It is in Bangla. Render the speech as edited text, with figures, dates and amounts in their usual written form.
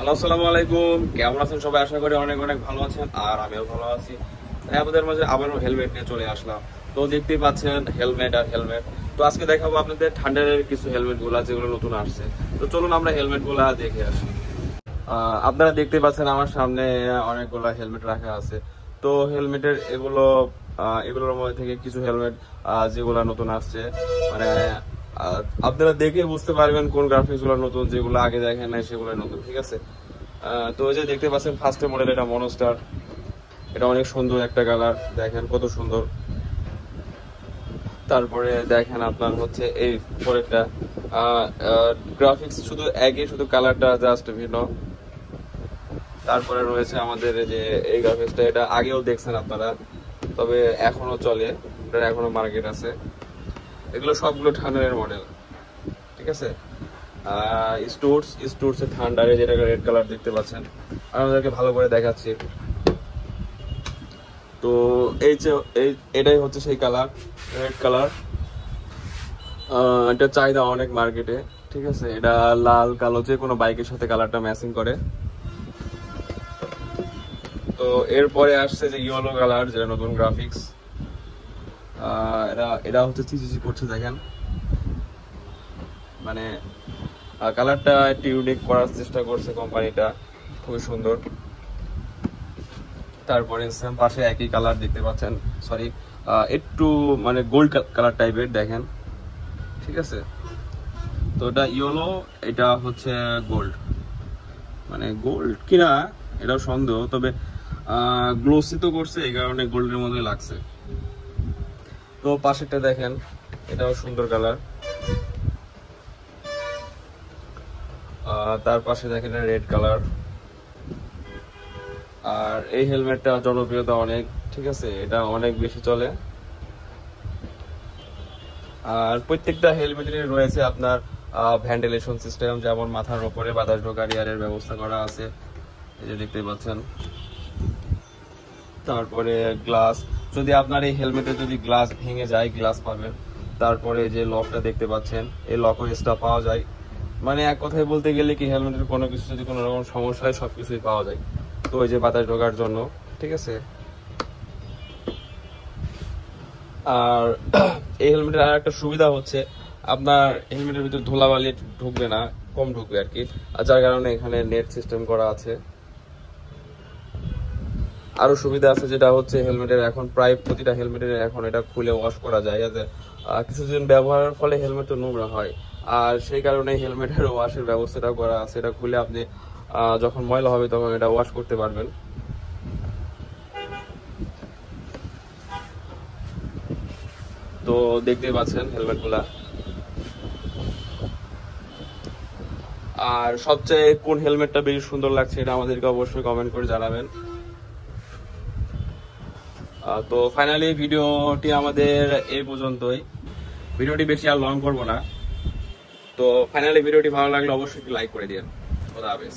হ্যালো, আসসালামু আলাইকুম। কেমন আছেন সবাই? আশা করি অনেক অনেক ভালো আছেন, আর আমিও ভালো আছি। তাই আপনাদের মাঝে আবারও হেলমেট নিয়ে চলে আসলাম। তো দেখতেই পাচ্ছেন হেলমেট আর হেলমেট। তো আজকে দেখাবো আপনাদের ঠান্ডার কিছু হেলমেট গুলা যেগুলো নতুন আসছে। তো চলুন আমরা হেলমেট গুলা দেখে আসি। আপনারা দেখতে পাচ্ছেন আমার সামনে অনেকগুলা হেলমেট রাখা আছে। তো হেলমেটের এগুলোর মধ্যে থেকে কিছু হেলমেট যেগুলো নতুন আসছে, মানে আপনারা দেখে বুঝতে পারবেন কোন গ্রাফিক্স গুলো নতুন, যেগুলো আগে দেখেন নাই সেগুলো নতুন, ঠিক আছে। তো এই যে দেখতে পাচ্ছেন ফার্স্ট মডেল, এটা মনোস্টার। এটা অনেক সুন্দর একটা কালার, দেখেন কত সুন্দর। তারপরে দেখেন আপনার হচ্ছে এই পরেরটা, গ্রাফিক্স শুধু একই, শুধু কালারটা জাস্ট ভিন্ন। তারপরে রয়েছে আমাদের যে এই গ্রাফিক্সটা, এটা আগেও দেখছেন আপনারা, তবে এখনো চলে, এটা এখনো মার্কেট আছে। এগুলো সবগুলো ঠান্ডারের মডেল, ঠিক আছে। স্টুডস ঠান্ডারে, যেটা রেড কালার দেখতে পাচ্ছেন, আমাদেরকে ভালো করে দেখাচ্ছি। তো এই যে এটাই হচ্ছে সেই কালার, রেড কালার। এটা চাহিদা অনেক মার্কেটে, ঠিক আছে। এটা লাল কালো যে কোনো বাইকের সাথে কালারটা ম্যাচিং করে। তো এরপরে আসছে যে ইয়েলো কালার, যেটা নতুন গ্রাফিক্স। এটা হচ্ছে চিচিচি করছে, দেখেন, মানে কালারটা একটু ইউনিক করার চেষ্টা করছে কোম্পানিটা, খুবই সুন্দর। তারপরে সেম পাশে একই কালার দেখতে পাচ্ছেন, সরি একটু মানে গোল্ড কালার টাইপের, দেখেন, ঠিক আছে। তো এটা ইয়েলো, এটা হচ্ছে গোল্ড, মানে গোল্ড কিনা এটাও সন্দেহ, তবে গ্লোসি তো করছে, এই কারণে গোল্ডের মধ্যে লাগছে। তো পাশেরটা দেখেন, এটাও সুন্দর কালার। তার পাশে দেখেন রেড কালার। আর এই হেলমেটটা জনপ্রিয়তা অনেক, ঠিক আছে, এটা অনেক বেশি চলে। আর প্রত্যেকটা হেলমেটের রয়েছে আপনার ভেন্টিলেশন সিস্টেম, যেমন মাথার উপরে বাতাস ঢোকার এয়ারের ব্যবস্থা করা আছে, এই যে দেখতে পাচ্ছেন। তারপরে গ্লাস, যদি আপনার এই হেলমেটে যদি গ্লাস ভেঙে যায়, গ্লাস পাবেন। তারপরে যে লকটা দেখতে পাচ্ছেন, এই লক এক্সট্রা পাওয়া যায়। মানে এক কথায় বলতে গেলে কি, হেলমেটের কোনো কিছু যদি কোনো রকম সমস্যা হয়, সবকিছুই পাওয়া যায়। তো ওই যে বাতাস ঢোকার জন্য, ঠিক আছে। আর এই হেলমেটের আর একটা সুবিধা হচ্ছে, আপনার হেলমেটের ভিতরে ধুলাবালি ঢুকবে না, কম ঢুকবে আর কি। আর যার কারণে এখানে নেট সিস্টেম করা আছে। আরো সুবিধা আছে, যেটা হচ্ছে হেলমেটের এখন প্রায় প্রতিটা হেলমেটের এখন এটা খুলে ওয়াশ করা যায়, যাতে কিছুদিন ব্যবহারের ফলে হেলমেট তো নোংরা হয়, আর সেই কারণে হেলমেটের ওয়াশের ব্যবস্থাটা করা আছে। এটা খুলে আপনি যখন ময়লা হবে তখন এটা ওয়াশ করতে পারবেন। তো দেখতে পাচ্ছেন হেলমেট গুলা। আর সবচেয়ে কোন হেলমেটটা বেশি সুন্দর লাগছে, এটা আমাদেরকে অবশ্যই কমেন্ট করে জানাবেন। তো ফাইনালি ভিডিওটি আমাদের এই পর্যন্তই। ভিডিওটি বেশি আর লং করবো না। তো ফাইনালি ভিডিওটি ভালো লাগলে অবশ্যই লাইক করে দিন। খোদা হাফেজ।